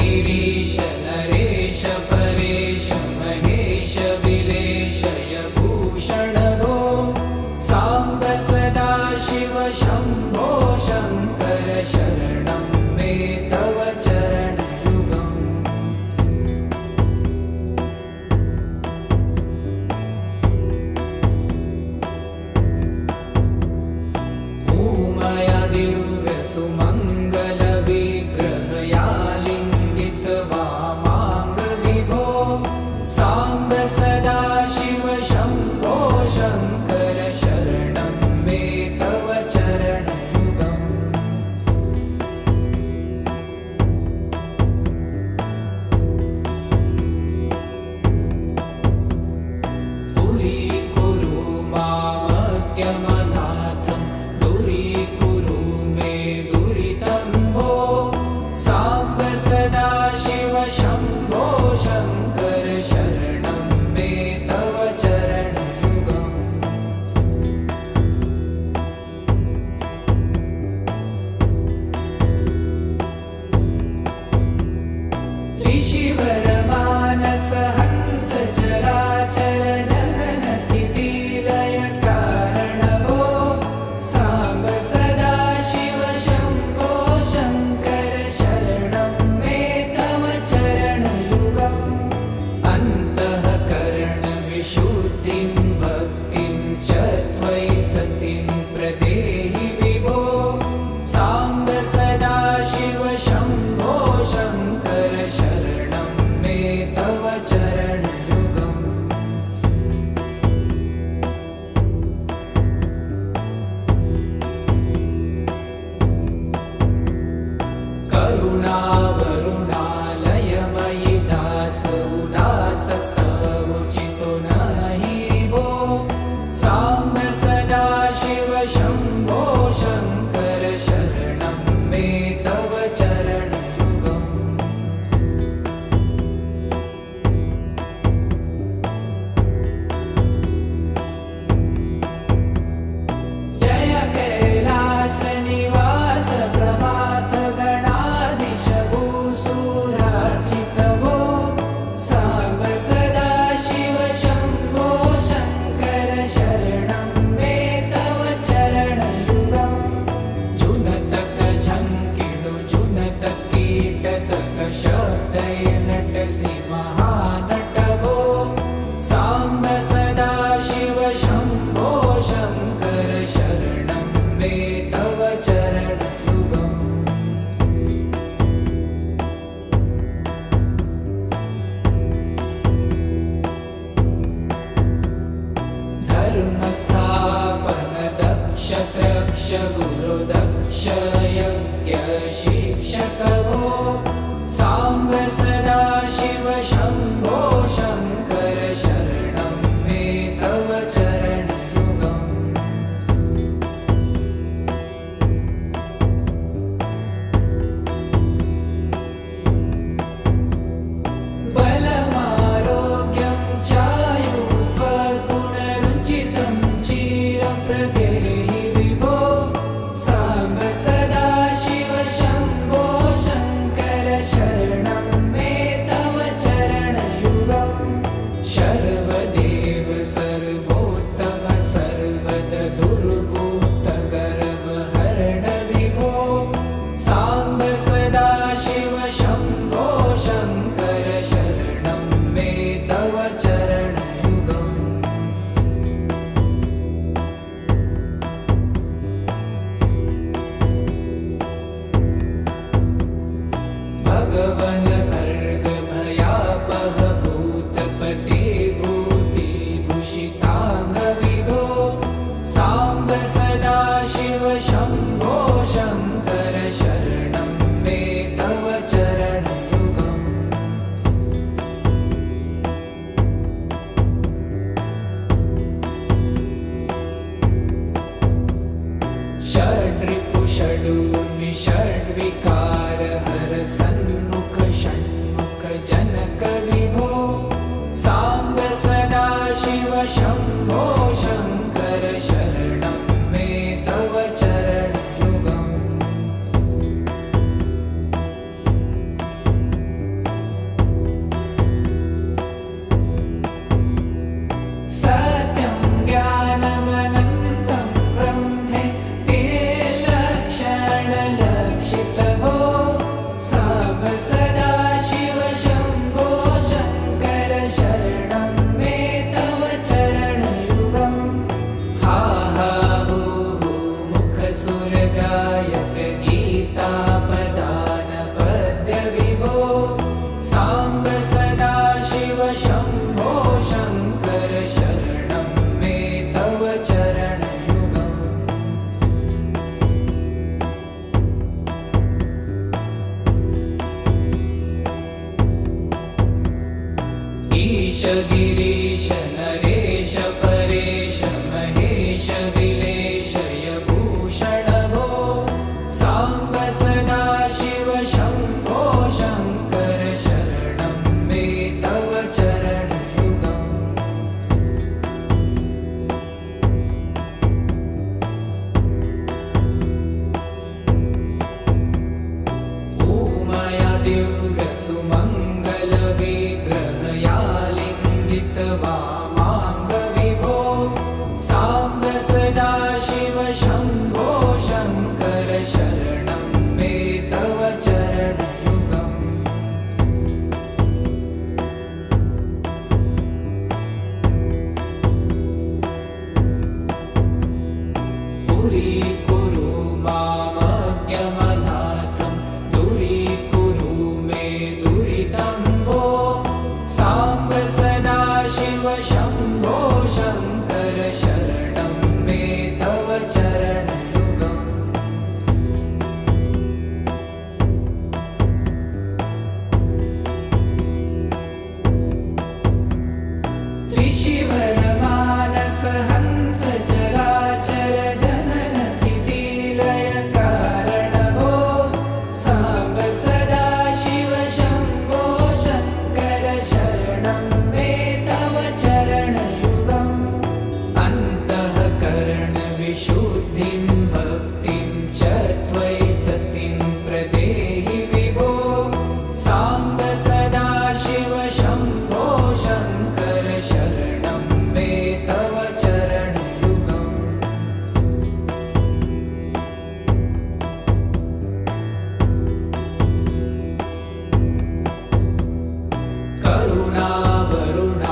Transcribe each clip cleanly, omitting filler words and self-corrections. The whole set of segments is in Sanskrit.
गिरीश नरेश परेश महेश विलेशय भूषण भो साम्ब सदा शिव शम्भो शङ्कर शरणं मे तव चरणयुगम् उमया दिव्य सुमङ्गल विग्रहयालिङ्गित वामाङ्ग विभो साम्ब सदा शिव शम्भो शङ्कर शरणं मे तव चरणयुगम् दूरीकुरु मामज्ञमनाथं दूरीकुरु मे दुरितं भो साम्ब सदा शिव शम्भो शङ्कर शरणं मे तव चरणयुगम् ऋषिवरमानस हंस चराचर जनन स्थितिलय कारण भो साम्ब सदा शिव शम्भो शङ्कर शरणं मे तव चरणयुगम् अन्तःकरण विशुद्धिं भक्तिं च त्वयि सतिं प्रदेहि विभो साम्ब सदा शिव शम्भो शङ्कर शरणं मे तव चरणयुगम् करुणावरुणालयमयि दास उदासस्तवोचितो नहि भो साम्ब सदा शिव शम्भो शङ्कर शरणं मे तव चरणयुगम् जय कैलास निवास प्रभात गणाधीश भूसुरार्चित भो साम्ब सदा शिव शम्भो शङ्कर शरणं मे तव चरणयुगम् जुनतक झङ्किडु जुनतक कीटतक शब्दैर्नटसि महानट भो साम्ब सदा शिव शम्भो शङ्कर शरणं मे तव चरणयुगम् धर्मस्थापन दक्ष त्रक्ष गुरुदक्ष यज्ञ शिक्षक भो साम्ब सदा शिव शम्भो शङ्कर शरणं मे तव चरणयुगम् बलमारोग्यं चायुस्त्वगुणरुचितं चिरं प्रदेहि विभो साम्ब सदा शिव शम्भो शङ्कर शरणं मे तव चरणयुगम् शर्वदेव सर्वोत्तम सर्वद दुर्वूत गर्वहरण विभो साम्ब सदा शिव शम्भो शङ्कर शरणं मे तव चरणयुगम् भगवन् भर्ग भयापह भूतपते भूतिभूषिताङ्ग विभो साम्ब सदा शिव शम्भो शङ्कर शरणं मे तव चरणयुगम् षड्रिपु षडूर्मि षड्विकार हर सन्मुख षण्मुख जनक विभो साम्ब सदा शिव शम्भो शङ्कर शरणं मे तव चरणयुगम् सत्यं ज्ञानमनन्तं ब्रह्मे ते लक्षणलक्षितभो साम्ब सदा शिव शम्भो शङ्कर शरणं मे तव चरणयुगम् हा हा हू हू मुखसुरगायक गीतापदान पद्यविभो साम्ब सदा शिव शम्भो शङ्कर शरणं मे तव चरणयुगम् ईश गिरीश नरेश परेश महेश विलेशय भूषण भो साम्ब सदा शिव शम्भो शङ्कर शरणं मे तव चरणयुगम् ऊमया दिव्यसुमङ्गलविग्रहया लिङ्गितवामाङ्गविभो साम्ब सदा शिव शम्भो शङ्कर शरणं मे तव चरणयुगम् पुरीकुरु मामज्ञमनाथं दूरीकुरु मे दुरितं भो साम्ब सदा शिव शम्भो शङ्कर शरणं मे तव चरणयुगम् त्रिशिवरमानस हंस चराचर जनन स्थितिलय कारण भो साम्ब सदा शिव शम्भो शङ्कर शरणं मे तव चरणयुगम् अन्तःकरणविशुद्धिं भक्तिं च त्वयि सतिं प्रदेहि विभो साम्ब सदा शिव शम्भो शङ्कर शरणं मे तव चरणयुगम्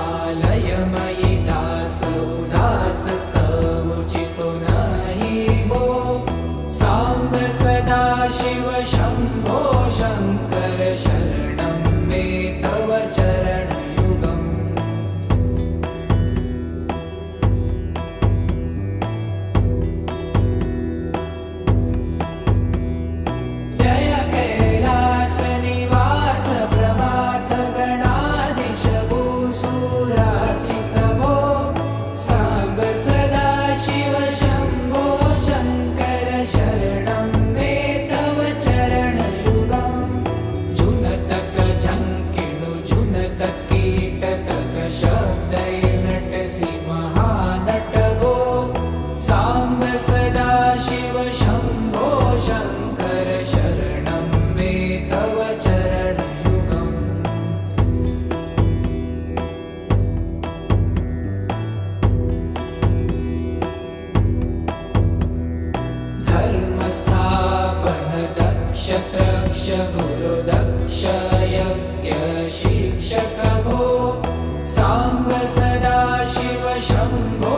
करुणावरुणालयमयि दास उदासस्तवोचितो नहि भो साम्ब सदा शिव शम्भो शङ्कर शरणं मे तव चरणयुगम् जय कैलासनिवास प्रमाथ गणाधीश भूसुरार्चित भो साम्ब सदा शिव शम्भो शङ्कर शरणं मे तव चरणयुगम् झुनतक झङ्किणु झुनतक कीटतक शब्दैर्नटसि महानट भो साम्ब सदा शिव शम्भो शङ्कर शरणं मे तव चरणयुगम् धर्मस्थापन दक्ष त्रक्ष गुरुदक्ष यज्ञ शिक्षक भो साम्ब सदा शिव शम्भो